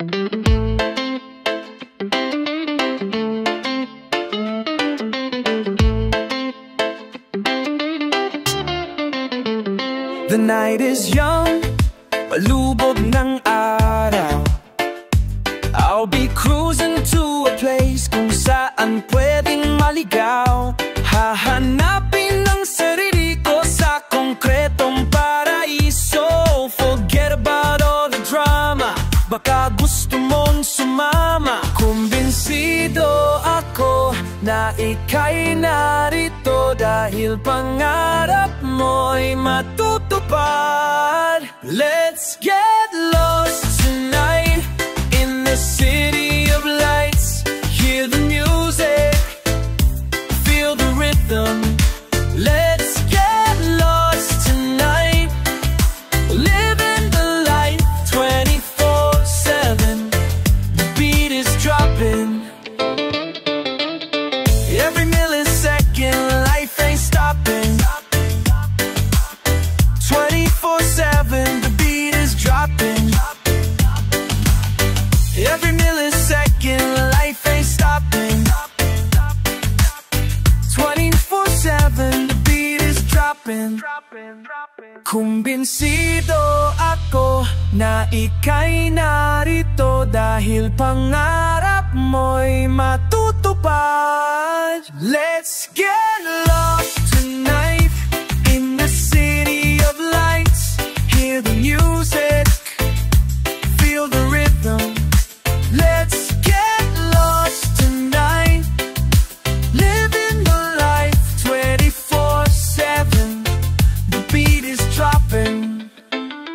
The night is young, palubog ng araw. I'll be cruising to a place kung saan pwedeng maligaw. Hahanapin ang sarili ko sa konkretong paraiso. Forget about all the drama, baka gusto mong sumama. Kumbinsido ako na ika'y narito dahil pangarap mo'y matutupad. Let's get lost tonight in the city of lights. Hear the music, feel the rhythm. Let's get lost tonight, living the life 24/7. The beat is dropping. Every millisecond, life ain't stopping. 24/7, the beat is dropping. Every millisecond, life ain't stopping. 24/7, the beat is dropping. Kumbinsido ako na ika'y narito dahil pangarap mo'y matutupad. Let's get lost tonight in the city of lights. Hear the music, feel the rhythm. Let's get lost tonight, living the life 24/7. The beat is dropping.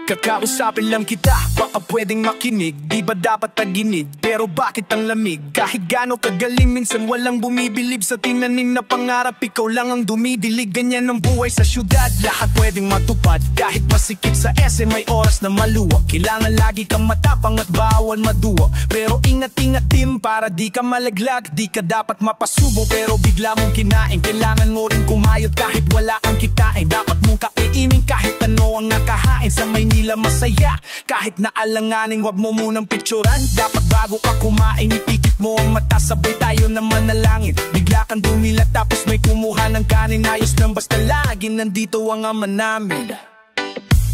Kakausapin lang kita, baka pwedeng makinig. Di ba dapat taginid, pero bakit ang lamig? Kahit gaano kagaling, minsan walang bumibilib sa tinanim na pangarap. Ikaw lang ang dumidilig, ganyan ang buhay sa syudad. Lahat pwedeng matupad, kahit masikip sa SM may oras na maluwa. Kailangan lagi kang matapang at bawal maduwa. Pero ingat-ingat din para di ka malaglag. Di ka dapat mapasubo pero bigla mong kinain. Kailangan mo rin kumayot kahit wala kang kitain. Dapat mong kainin kahit ano ang nakahain. Sa Maynila masaya, kahit na alanganin, wag mo munang picturan. Dapat bago ka kumain, ipikit mo ang mata, sabay tayo na manalangin. Bigla kang dumilat tapos may kumuha ng kanin. Ayos lang basta lagi nandito ang ama namin.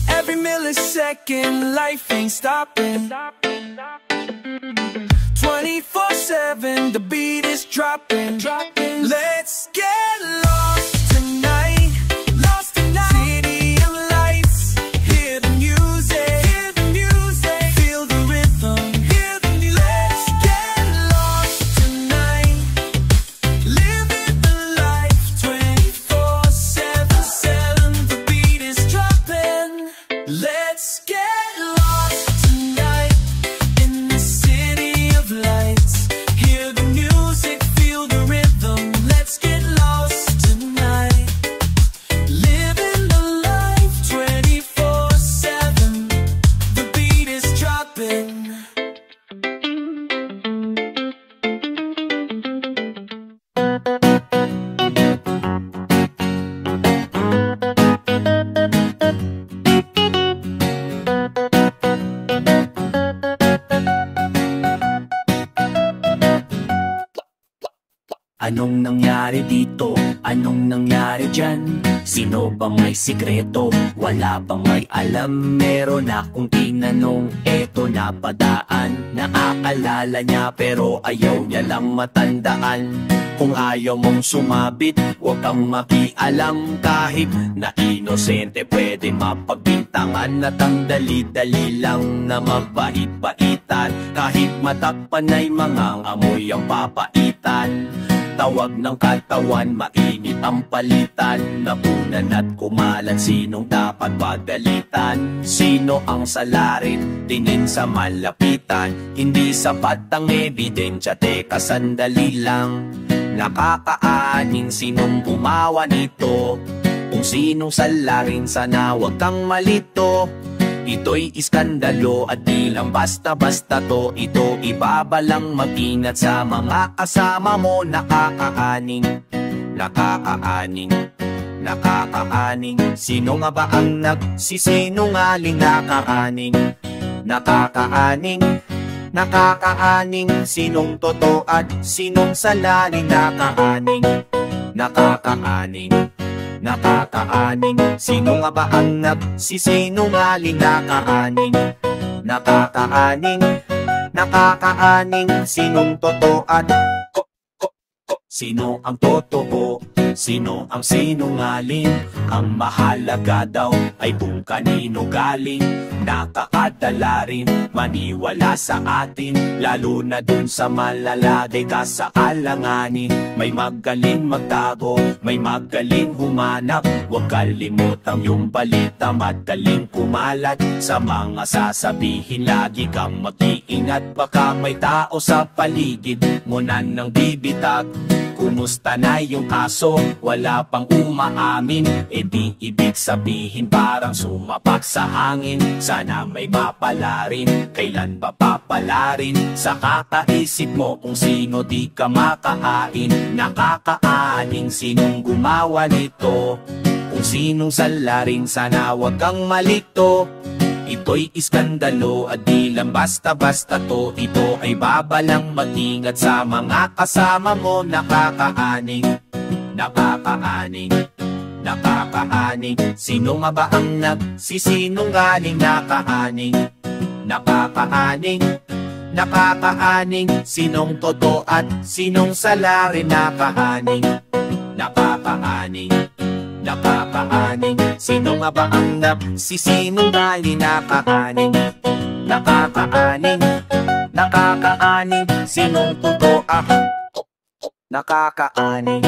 Every millisecond, life ain't stopping. 24/7, the beat is dropping. Let's get lost tonight, lost tonight. City of lights, hear the music, feel the rhythm. Let's get lost tonight, living the life 24/7. The beat is dropping. Let's get lost tonight in the city of lights. Hear the music, feel the rhythm. Let's get lost tonight, living the life 24/7. The beat is dropping. Anong nangyari dito? Anong nangyari dyan? Sino ba may sikreto? Wala bang may alam? Meron akong tinanong, eto na padaan. Naaalala niya pero ayaw niya lang matandaan. Kung ayaw mong sumabit, huwag kang makialam. Kahit na inosente pwede mapagbintangan. At ang dali-dali lang na mabait-baitan. Kahit matakpan ay mga amoy ang papaitan. Tawag ng katawan, mainit ang palitan. Napunan at kumalan, sinong dapat pagalitan? Sino ang salarin, tingin sa malapitan? Hindi sapat ang ebidensya, teka sandali lang. Nakakaaning sinong gumawa nito? Kung sinong salarin, sana wag kang malito. Ito'y iskandalo at di lang basta-basta to. Ito ibabalang mag-ingat sa mga kasama mo. Nakakaaning, nakakaaning, nakakaaning. Sino nga ba ang nagsisinungaling? Nakakaaning, nakakaaning, nakakaaning. Sinong totoo at sinong salarin? Nakaaning, nakakaaning, nakakaaning. Sino nga ba ang nagsisinungaling? Nakaaning, nakakaaning, nakakaaning. Sinong totoo at sino ang totoo? Sino ang sinungaling? Ang mahalaga daw ay kung kanino galing. Nakakadala rin maniwala sa atin, lalo na dun sa malalagay ka sa alanganin. May magaling magtago, may magaling humanap. Huwag kalimutan yung balita, madaling kumalat. Sa mga sasabihin lagi kang mag-iingat, baka may tao sa paligid mo na nang bibitag. Kumusta na yung aso? Wala pang umaamin. E di ibig sabihin parang sumapak sa hangin. Sana may mapala rin, kailan ba papala rin? Sa kakaisip mo kung sino di ka makahain. Nakakaaning, sinong gumawa nito? Kung sinong salaring, sana wag kang malito. Ito'y iskandalo at di lang basta-basta to. Ito ay babalang mag-ingat sa mga kasama mo. Nakakaaning, nakakaaning, nakakaaning. Sino nga ba ang nagsisinungaling? Nakaaning, nakakaaning, nakakaaning. Sinong totoo at sinong salarin? Nakaaning, nakakaaning, nakakaaning. Sino nga ba ang nagsisinungaling? Nakaaning, nakakaaning, nakakaaning. Sinong totoo at nakakaaning.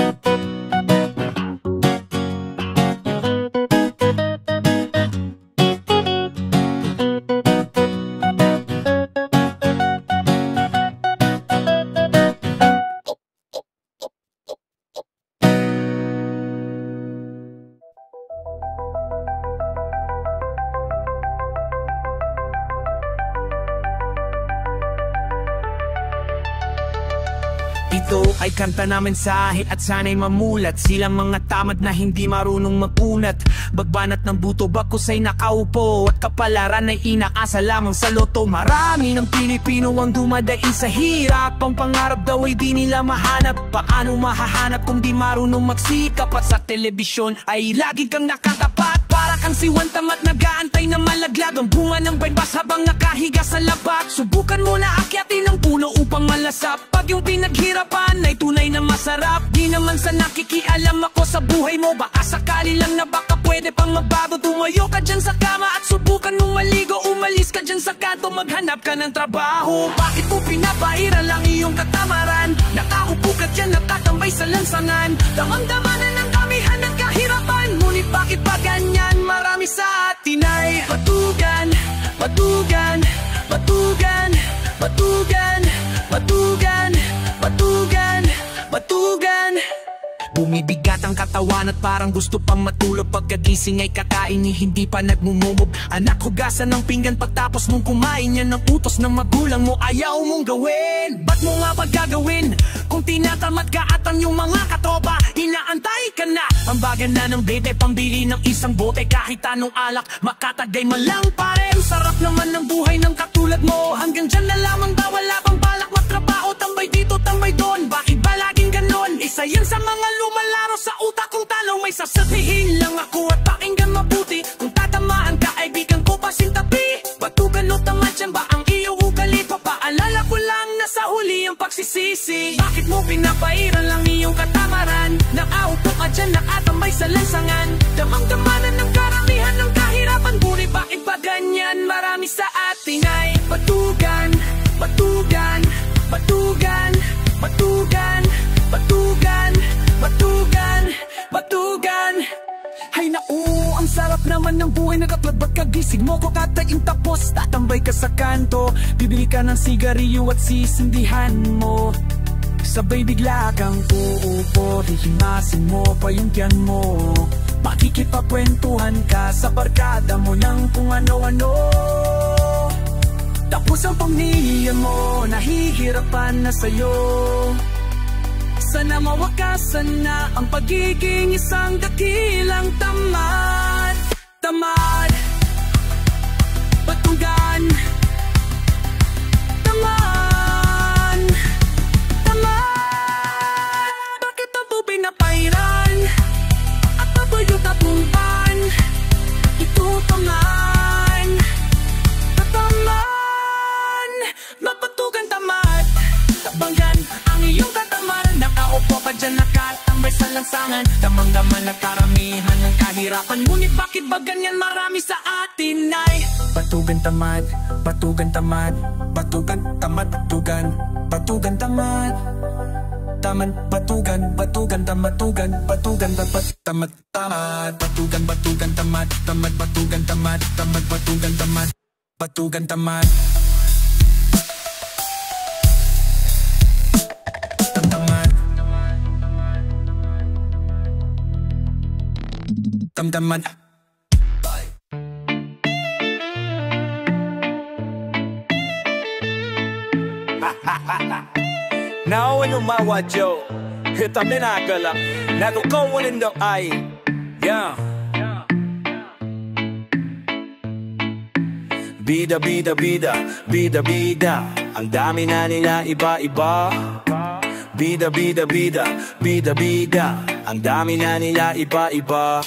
Ito ay kanta na mensahe at sana'y mamulat. Silang mga tamad na hindi marunong mag-unat. Bagbanat ng buto, bakos ay nakaupo, at kapalaran ay inaasa lamang sa loto. Marami ng Pilipino ang dumadaing sa hirap. Ang pangarap daw ay di nila mahanap. Paano mahahanap kung di marunong magsikap? At sa telebisyon ay lagi kang nakatapat. Para kang siwan tamad, nag-aantay na malaglag ang bunga ng baybas habang nakahiga sa labat. Subukan mo na akyatin ang puno upang malasap. Pag yung pinaghirapan ay tunay na masarap. Di naman sa nakikialam ako sa buhay mo. Baka sakali lang na baka pwede pang magbago. Tumayo ka dyan sa kama at subukan mong maligo. Umalis ka dyan sa kanto, maghanap ka ng trabaho. Bakit mo pinapairal ang iyong katamaran? Nakaupo ka dyan, nakatambay sa lansangan. Damang-damanan ng damihan ng kahirapan. Ngunit bakit pa ganyan? Marami sa atin ay batugan, batugan, batugan, batugan, batugan, batugan, batugan. Bumibigat ang katawan at parang gusto pang matulog. Pagkagising ay kakain ni hindi pa nagmumumog. Anak, hugasan ng pinggan pagtapos mong kumain. Yan ang utos ng magulang mo, ayaw mong gawin. Ba't mo nga ba gagawin? Kung tinatamad ka at ang iyong mga katropa inaantay ka na. Ang bagan na ng bete, pambili ng isang bote. Kahit anong alak, makatagay man lang pare. Sarap naman ng buhay ng katulad mo. Hanggang dyan na lamang ba, wala bang balak magtrabaho? Tambay dito, tambay doon, bakit ba laging ganon? Isa yan sa mga lumalaro sa utak kong tanong. May sasabihin lang ako at pakinggan mabuti. Kung tatamaan ka, kaibigan ko pasintabi. Batugan o tamad yan ba ang iyong ugali? Papaalala ko lang na sa huli ang pagsisisi. Bakit mo pinapairal ang iyong katamaran? Nakaupo ka dyan, nakatambay sa lansangan. Damang-damanan ng karamihan ng kahirapan. Ngunit bakit ba ganyan? Marami sa atin ay batugan, batugan, batugan, batugan, batugan, batugan, batugan. Hay nau, ang sarap naman ng buhay na kapag kagising mo ko kataing tapos tatambay ka sa kanto. Bibili ka ng sigarilyo at sisindihan mo. Sabay bigla kang uupo, hihimasin mo pa yung tiyan mo. Makikipagkwentuhan ka sa barkada mo ng kung ano-ano. Tapos ang pamilya mo, nahihirapan na sa'yo. Sana mawakasan na ang pagiging isang dakilang tamad. Tamad, batugan, tamad. tinatabangan ang iyong katamaran. Nakaupo ka dyan nakatambay sa lansangan, damang-daman na karamihan ng kahirapan. Ngunit bakit ba ganyan marami sa atin ay batugan tamad, batugan tamad, batugan tamad, batugan, batugan tamad, tamad, batugan, batugan tamad, batugan, batugan tamad, tamad, tamad, batugan, batugan tamad, tamad, batugan tamad, tamad, batugan tamad, batugan tamad. Tamad. Now when umawa Joe, hita minakala, natukawanin daw ay, yeah. Bida, bida, bida, bida, bida, ang dami na nila iba-iba. Bida, bida, bida, bida, bida, ang dami na nila iba-iba.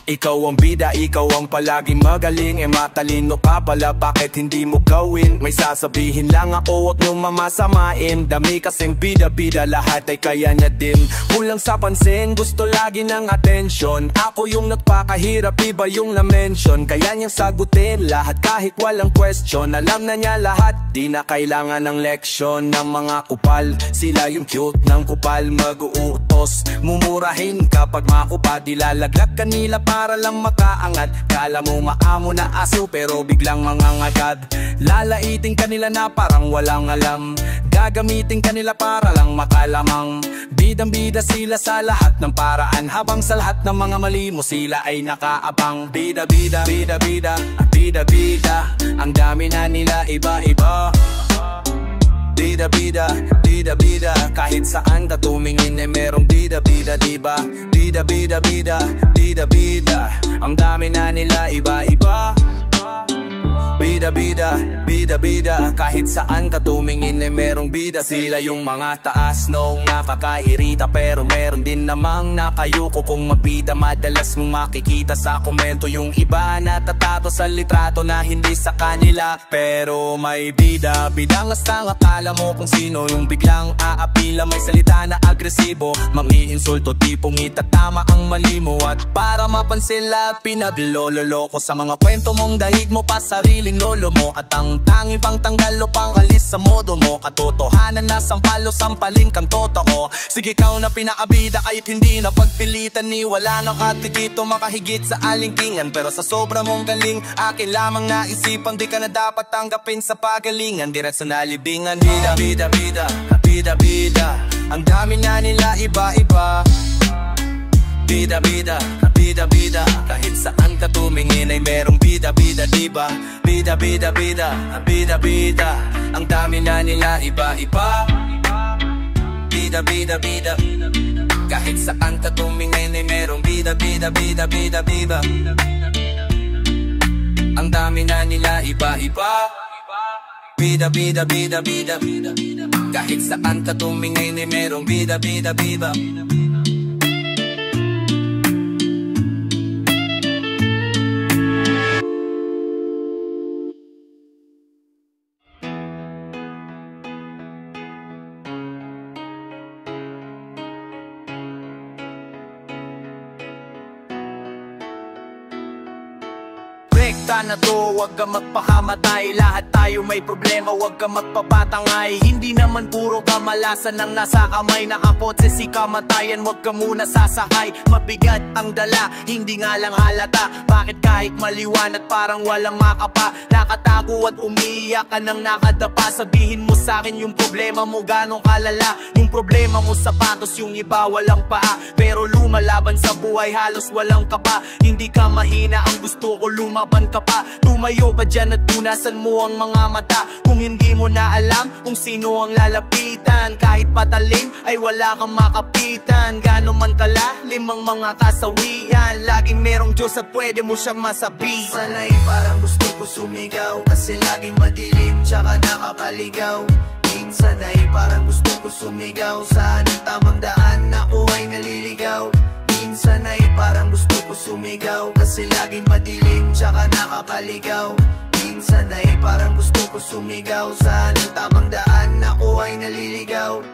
Ikaw ang bida, ikaw ang palaging magaling. Matalino ka pala, bakit hindi mo gawin? May sasabihin lang ako, huwag nyo mamasamain. Dami kasing bida-bida, lahat ay kaya niya din. Kulang sa pansin, gusto lagi ng atensyon. Ako yung nagpakahirap, iba yung na-mention. Kaya niyang sagutin lahat kahit walang question. Alam na niya lahat, di na kailangan ng leksyon. Ng mga kupal, sila yung cute ng kupal. Mag-uutos, mumurahin kapag makupad. Ilalaglag kanila para lang makaangat. Kala mo maamo na aso pero biglang mangangagad. Lalaitin kanila na parang walang alam. Gagamitin kanila para lang makalamang. Bidang-bida sila sa lahat ng paraan, habang sa lahat ng mga mali mo sila ay nakaabang. Bida-bida, bida-bida, bida-bida, ang dami na nila iba-iba. Bida-bida, bida-bida, kahit saan ka tumingin ay merong bida-bida, diba? Bida-bida, bida, bida-bida, ang dami na nila iba-iba. Bida-bida, bida-bida, kahit saan ka tumingin ay merong bida. Sila yung mga taas nung nakakairita, pero meron din namang nakayuko kung mabida. Madalas mong makikita sa komento yung iba natatato sa litrato na hindi sa kanila. Pero may bida, bidang hastang akala mo kung sino yung biglang aapila. May salita na agresibo, mangiinsulto, tipong itatama ang mali mo. At para mapansin lahat pinaglololoko sa mga kwento mong dahig mo pa sariling lolo mo. At ang tanging pangtanggal o pangalis sa modo mo, katotohanan na sampalo, sampalin kang totoo. Sige ikaw na pinakabida kahit hindi na pagpilitan, ni wala na katikito makahigit sa alingkingan. Pero sa sobra mong galing, akin lamang naisipan, di ka na dapat tanggapin sa pagalingan. Diretso na libingan. Bida, bida, bida, bida, bida, ang dami na nila iba-iba. Bida-bida, bida-bida, kahit saan ka tumingin ay merong bida-bida, diba? Bida-bida, bida, bida-bida, ang dami na nila iba-iba. Bida-bida, bida, kahit saan ka tumingin ay merong bida-bida, bida-bida, bida, ang dami na nila iba-iba. Bida-bida, bida, bida, kahit saan ka tumingin ay merong bida-bida, bida. Rekta na to, wag ka magpakamatay. Lahat tayo may problema, wag ka magpapatangay. Hindi naman puro kamalasan ang nasa kamay. Nakapotse si kamatayan, wag ka muna sasakay. Mabigat ang dala, hindi nga lang halata. Bakit kahit maliwanag parang walang makapa? Nakatago at umiiyak ka nang nakadapa. Sabihin mo sa'kin yung problema mo ganong kalala. Yung problema mo sapatos, yung iba walang paa. Pero lumalaban sa buhay halos walang kapa. Hindi ka mahina, ang gusto ko lumaban ka pa. Tumayo ka dyan at punasan mo ang mga mata. Kung hindi mo na alam kung sino ang lalapitan, kahit patalim ay wala kang makapitan. Gano man kalalim ang mga kasawian, laging merong Diyos at pwede mo siyang masabi. Sana'y parang gusto ko sumigaw, kasi laging madilim tsaka nakakaligaw. Minsan ay parang gusto ko sumigaw, saan ang tamang daan ako ay naliligaw. Minsan ay parang gusto ko sumigaw, kasi laging madilim tsaka nakakaligaw. Minsan ay parang gusto ko sumigaw, saan ang tamang daan ako ay naliligaw.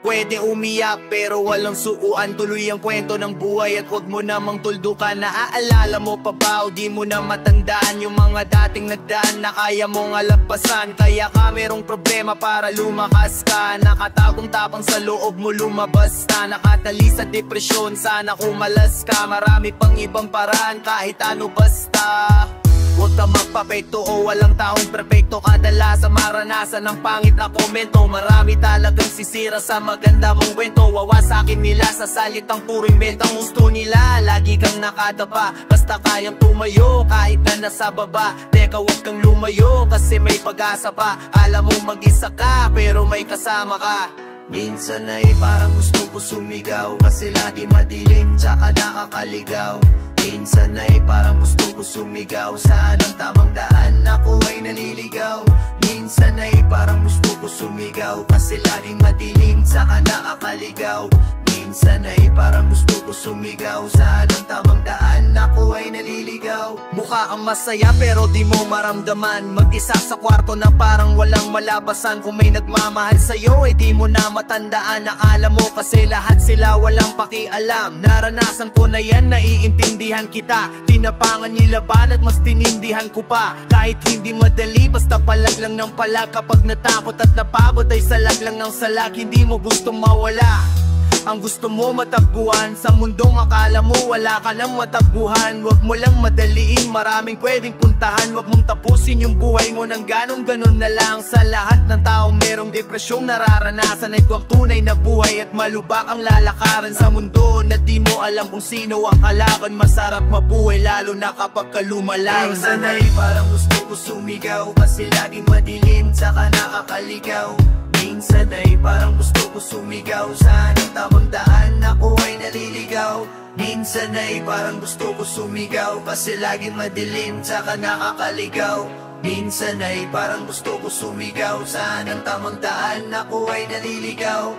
Pwede umiyak pero walang suuan, tuloy ang kwento ng buhay at huwag mo namang tuldukan. Naaalala mo pa ba o di mo na matandaan yung mga dating nagdaan na kaya mong alagpasan? Kaya ka merong problema para lumakas ka, nakatapong-tapang sa loob mo lumabas na, nakatali sa depresyon, sana kumalas ka. Marami pang ibang paraan kahit ano basta. Huwag ka magpapekto o walang taong perfecto, kadalasan maranasan ng pangit na komento. Marami talagang sisira sa maganda mong kwento, wawasakin nila sa salitang puro inventang gusto nila. Lagi kang nakadapa, basta kayang tumayo kahit na nasa baba. Teka huwag kang lumayo kasi may pag-asa pa. Alam mo mag-isa ka pero may kasama ka. Minsan ay parang gusto ko sumigaw kasi lagi madilim tsaka nakakaligaw. Minsan ay parang gusto ko sumigaw, saan ang tamang daan, ako ay naliligaw. Minsan ay parang gusto ko sumigaw kasi laging madilim tsaka nakakaligaw. Minsan ay parang gusto ko sumigaw, saan ang tamang daan, ako ay naliligaw. Mukha kang masaya pero di mo maramdaman, mag-isa sa kwarto na parang walang malabasan. Kung may nagmamahal sa'yo ay di mo na matandaan. Nakala mo kasi lahat sila walang pakialam. Naranasan ko na yan, naiintindihan kita. Tinapangan nilaban at mas tinindihan ko pa. Kahit hindi madali, basta palag lang ng palag. Kapag natakot at napagod ay salag lang ng salag. Hindi mo gustong mawala, ang gusto mo matagpuan. Sa mundong akala mo wala ka nang matagpuan. Huwag mo lang madaliin, maraming pwedeng puntahan. Huwag mong tapusin yung buhay mo ng ganon-ganon na lang. Sa lahat ng taong merong depresyong nararanasan ay huwag tunay na buhay at malubak ang lalakaran sa mundo na di mo alam kung sino ang kalaban. Masarap mabuhay lalo na kapag kalumalang. Minsan ay parang gusto ko sumigaw kasi laging madilim tsaka nakakaligaw. Minsan ay parang gusto ko sumigaw, saan ang tamang daan, ako ay naliligaw. Minsan ay parang gusto ko sumigaw kasi laging madilim tsaka nakakaligaw. Minsan ay parang gusto ko sumigaw, saan ang tamang daan, ako ay naliligaw.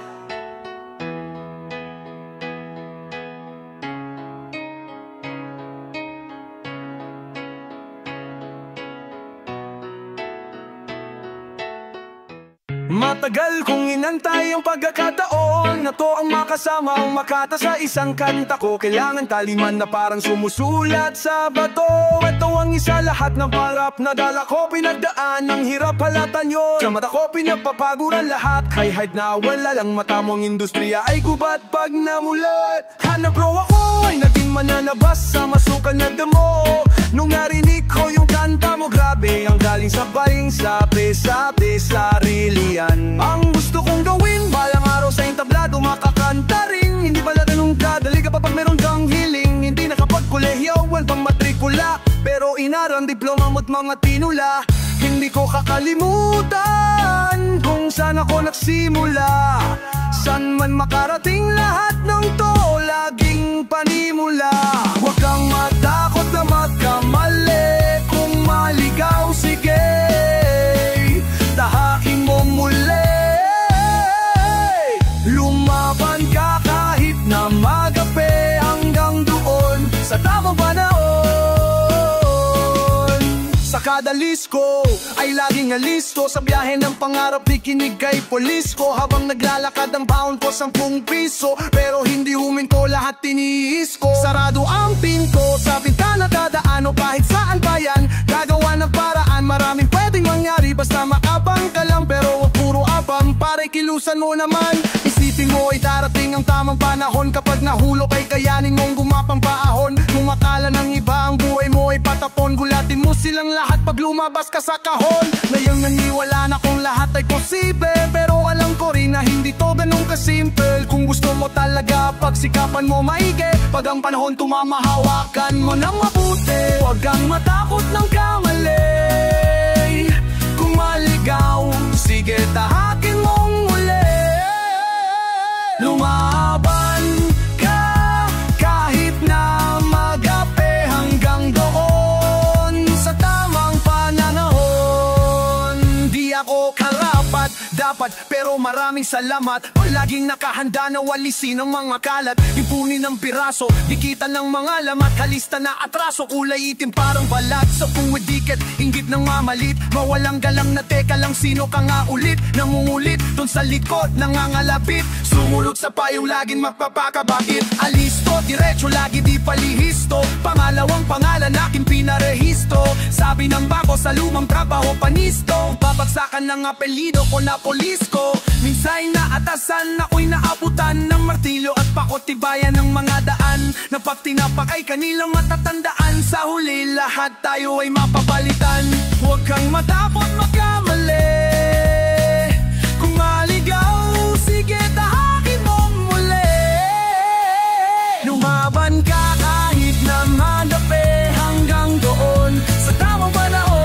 Matagal kong inantay ang pagkakataon na to ang makasama ang makata sa isang kanta ko. Kailangan taliman na parang sumusulat sa bato. Ito ang isa lahat ng parap na dala ko. Pinagdaan ng hirap halatan yun. Sa mata ko pinapapaguran lahat. Kahit na wala lang mata mong industriya ay gubat pag namulat. Hanap bro ako ay naging mananabas sa masukal na damo. Nung narinig ko yung kanta mo, grabe ang galing sa baling sabi sarili yan. Ang gusto kong gawin, balang araw sa entablado makakanta rin. Hindi pala ganun kadali kapag meron kang hiling. Hindi nakapagkolehiyo, wal pang matrikula, pero inaral diploma mo't mga tinula. Hindi ko kakalimutan kung saan ako nagsimula. San man makarating lahat ng to, laging panimula. Huwag kang matakot na magkamali, kung maligaw sige, tahain mo muli. Lumaban ka kahit na magape, hanggang doon sa tamang panahon. Sa kada lisko ay laging alisto, sa biyahe ng pangarap ikinig kay polis ko. Habang naglalakad ang baon ko 10 piso, pero hindi huminto lahat tiniis ko. Sarado ang pinto sa bintana dadaan o kahit saan pa yan, gagawa ng paraan. Maraming pwedeng mangyari basta makabang ka lang, pero wag puro abang, pare kilusan mo naman. Isipin mo ay darating ang tamang panahon, kapag nahulog ay kayanin mong gumapang paahon. Kung akala ng iba ang buhay mo ay patapon, gulatin mo silang lahat pag lumabas ka sa kahon. Ngayong naniwala na kung lahat ay posible, pero alam ko rin na hindi to ganun kasimple. Kung gusto mo talaga, pagsikapan mo maigi. Pag ang panahon tumamahawakan mo ng mabuti. Huwag kang matakot ng kamali, kung maligaw, sige tahakin mong uli. Lumaban ka kahit na magape, hanggang doon sa tamang panahon. Di ako karapat dapat, pero maraming salamat. Palaging nakahanda na walisin ang mga kalat, ipunin ng piraso, dikitan ng mga lamat. Kalista na atraso, kulay itim parang balat. Sa puwidikit, inggit ng mamalit, mawalang galang na teka lang sino ka nga ulit. Nangungulit, dun sa likod, nangangalapit, sumulot sa payong laging magpapakabakit. Alisto, diretso lagi di palihisto, pangalawang pangalan aking pinarehisto. Sabi ng bako sa lumang trabaho panisto, babagsakan ng apelido ko na polisko. Minsa'y naatasan, ako'y naabutan ng martilyo at pakotibayan ng mga daan. Na pag tinapak ay kanilang matatandaan, sa huli lahat tayo ay mapapalitan. Huwag kang matapot magkamali, kung maligaw, sige tahakin mong muli. Lumaban ka kahit na madape, hanggang doon sa tamang panahon.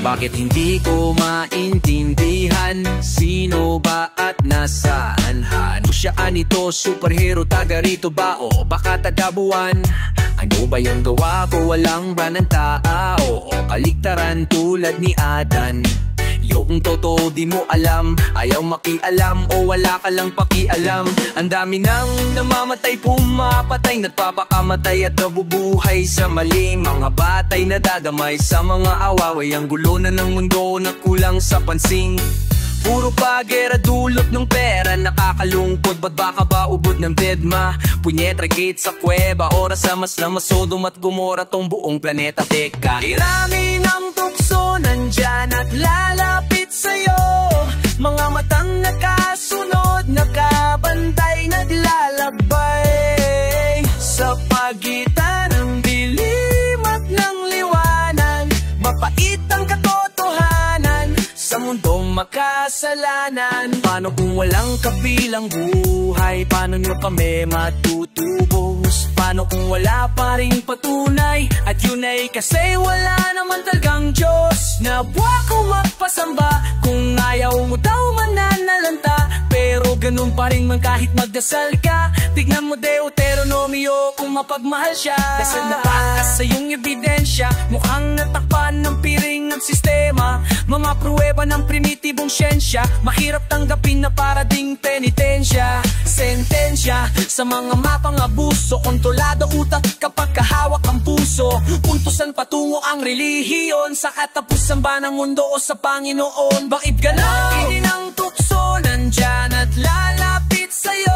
Bakit hindi ko maintindihan? Sino ba at nasaan? Ano siyaan ito? Superhero, taga rito ba? O baka tagabuan? Ano ba yung gawa ko? Walang ba ng tao? O kaligtaran tulad ni Adan? Yung totoo di mo alam, ayaw makialam o wala ka lang pakialam. Ang dami nang namamatay, pumapatay, nagpapakamatay at nabubuhay sa mali. Mga batay na dadamay sa mga awaway, ang gulo na ng mundo na kulang sa pansin. Puro pagera dulot ng pera, nakakalungkot, ba't baka ba ubod ng bedma? Punyetra gate sa kuweba, oras sa mas na Sodom at Gomora tong buong planeta. Teka, irami ng tukso nandyan at lalapit sa'yo, mga matang nakasunod, nakabantay, naglalakbay sa pagitan ng dilim at ng liwanag. Mapait ang katotohanan sa mundong makasalanan. Paano kung walang kabilang buhay? Paano nyo kami matutubos? Paano kung wala pa rin patunay? At yun ay kasi wala naman talagang Diyos. Nabuwa ko magpasamba kung ayaw mo daw mananalanta, pero ganun pa rin man kahit magdasal ka. Tignan mo Deuteronomio kung mapagmahal siya. Dasal na baka sa iyong ebidensya, mukhang natakpan ng piring ng sistema. Mga pruweba ng primitibong siyensya, mahirap tanggapin na para ding penitensya. Sentensya sa mga mapang abuso, kontrolado utak kapag kahawak ang puso. Puntusan patungo ang relihiyon, sa katapusan ba ng mundo o sa Panginoon? Bakit galaw? Ini ng tukso nandyan at lalapit sa'yo,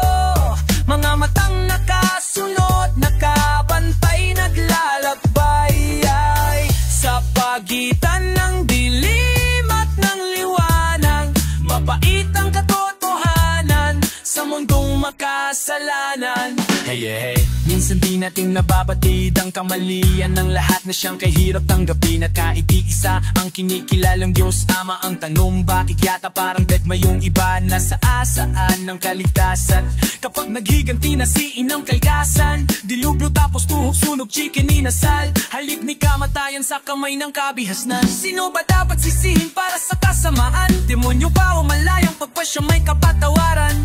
mga matang nakasunod, nakabantay, naglalakbay ay sa pagitan ng dilim at ng liwanag. Mapait ang katotohanan sa mundong makasalanan. Hey, hey, minsan di natin nababatid ang kamalian ng lahat na siyang kahirap tanggapin. At kahit di isa ang kinikilalang Diyos Ama, ang tanong bakit yata parang bedma yung iba? Nasaasaan ng kaligtasan kapag naghiganti na si Inang Kalikasan? Dilubyo tapos tuhok, sunog, chicken, inasal, halip ni kamatayan sa kamay ng kabihasnan. Sino ba dapat sisihin para sa kasamaan? Demonyo ba o malayang pagpasya may kapatawaran?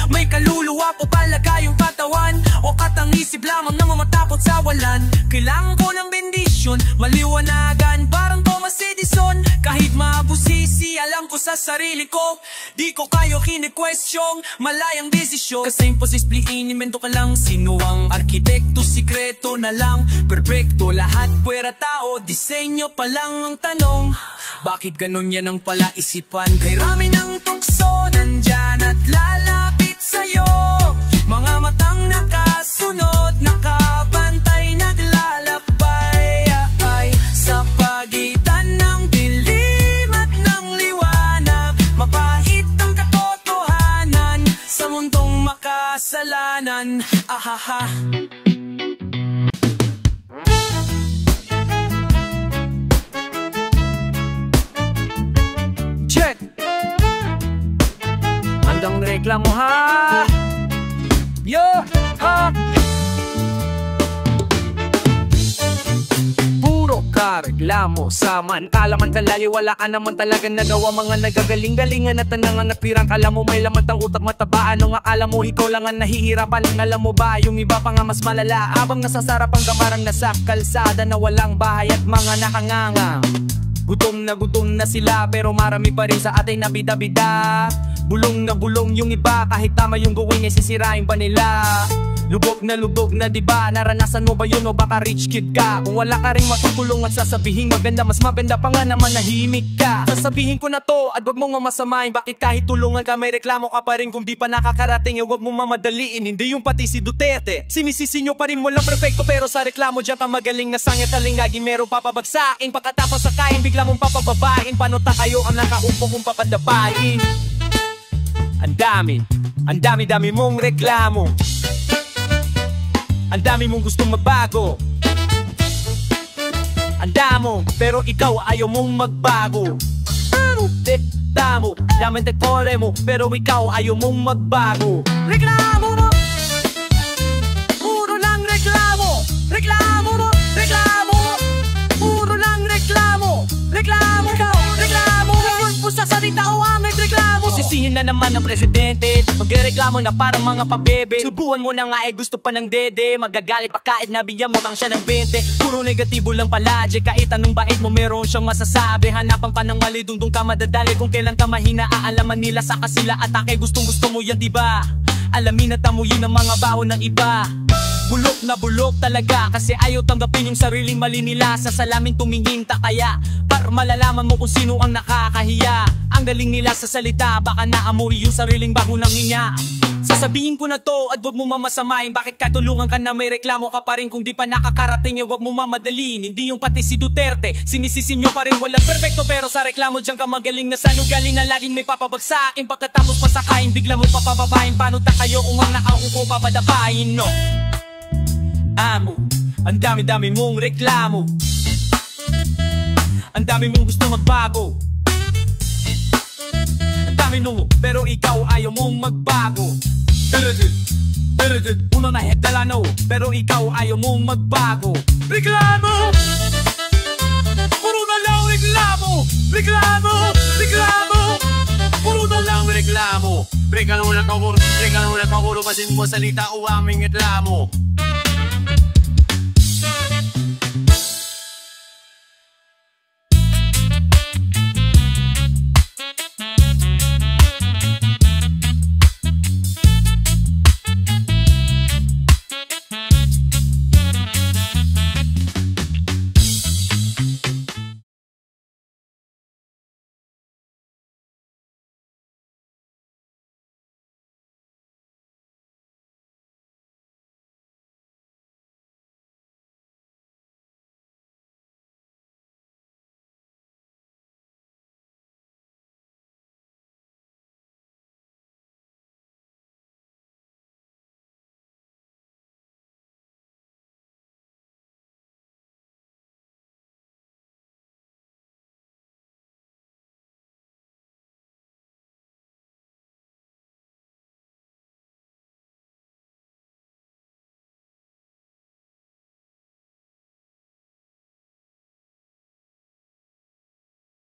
May kaluluwa o palagay yung katawan, o katangisip lamang na mamatapot sa walan? Kailangan ko ng bendisyon, maliwanagan parang Thomas Edison. Kahit mabusisi, alam ko sa sarili ko, di ko kayo kini-question, malayang desisyon. Kasi imposible inimento ka lang, sino ang arkitekto? Sikreto na lang, perfecto lahat, puwera tao, disenyo pa lang ang tanong. Bakit ganun yan ang palaisipan? Kay rami ng tukso nandyan at lalapit sa'yo, mga matang nakasunod, nakabantay, naglalakbay ay sa pagitan ng dilim at ng liwanag. Mapait ang katotohanan sa mundong makasalanan. Ahaha. reklamo ha. Yo, ha. Puro ka reklamo, samantala wala ka naman talagang nagawa. Mga nagagaling-galingan at tanangan napirang. Alam mo may laman tang utak mataba. Ano nga alam mo ikaw lang ang nahihirapan. Alam mo ba yung iba pa nga mas malala. Abang nasasarap ang kamarang nasa kalsada na walang bahay at mga nakanganga. Gutom na sila pero marami pa rin sa atin na bida-bida. Bulong yung iba kahit tama yung gawin ay sisirain pa nila. Lubog na diba? Naranasan mo ba yun o baka rich kid ka? Kung wala ka rin matutulong at sasabihin maganda, mas maganda pa nga naman nahimik ka. Sasabihin ko na to at wag mo nga masamain. Bakit kahit tulungan ka may reklamo ka pa rin? Kung di pa nakakarating wag mo mamadaliin. Hindi yung pati si Duterte, sinisisi nyo pa rin walang perfecto. Pero sa reklamo dyan ka magaling na sangit. Alingagi meron papabagsakin. Pagkatapos sa kain bigla mong papababain. Paano ta kayo ang nakaupo kung papadapain? Ang dami mong reklamo. Ang dami mong gustong magbago. Ang damo, pero ikaw ayaw mong magbago. Tamo, daman te kore mo, pero ikaw ayaw mong magbago. Reklamo mo, puro lang reklamo. Reklamo mo, puro lang reklamo. Reklamo ka, reklamo mo, sa salita o ang nagreklamo. Sisihin na naman ang presidente, magreklamo na parang mga pabebe. Subuhan mo na nga gusto pa ng dede. Magagalit pa kahit nabigyan mo kang siya ng 20. Puro negatibo lang palagi, kahit anong bait mo meron siyang masasabi. Hanapan pa ng mali, dungdung ka madadali. Kung kailan ka mahina, aalaman nila saka sila atake. Gustong mo yan diba? Alamin at amuyin ang mga baho ng iba. Bulok na bulok talaga, kasi ayaw tanggapin yung sariling mali nila. Sa salamin tumingin ta kaya, para malalaman mo kung sino ang nakakahiya. Ang galing nila sa salita, baka naamoy yung sariling bago ng hinya. Sasabihin ko na to at wag mo mamasamain. Bakit katulungan ka na may reklamo ka pa rin? Kung di pa nakakarating wag mo mamadalin. Hindi yung pati si Duterte, sinisisi nyo pa rin walang perfecto. Pero sa reklamo dyan ka magaling na saan galing na laging may papabagsakin. Pagkatapos pasakain, bigla mo papababain. Paano ta kayo kung ang nakaupo papadapain, no? Amo, ang dami mong reklamo. Ang dami mong gusto magbago. Ang dami mo, pero ikaw ayaw mong magbago. Uno na hetalano, pero ikaw ayaw mong magbago. Reklamo! Puro na lang reklamo. Reklamo! Puro na lang reklamo. Reklamo na kaguro, masin mo salita o aming reklamo.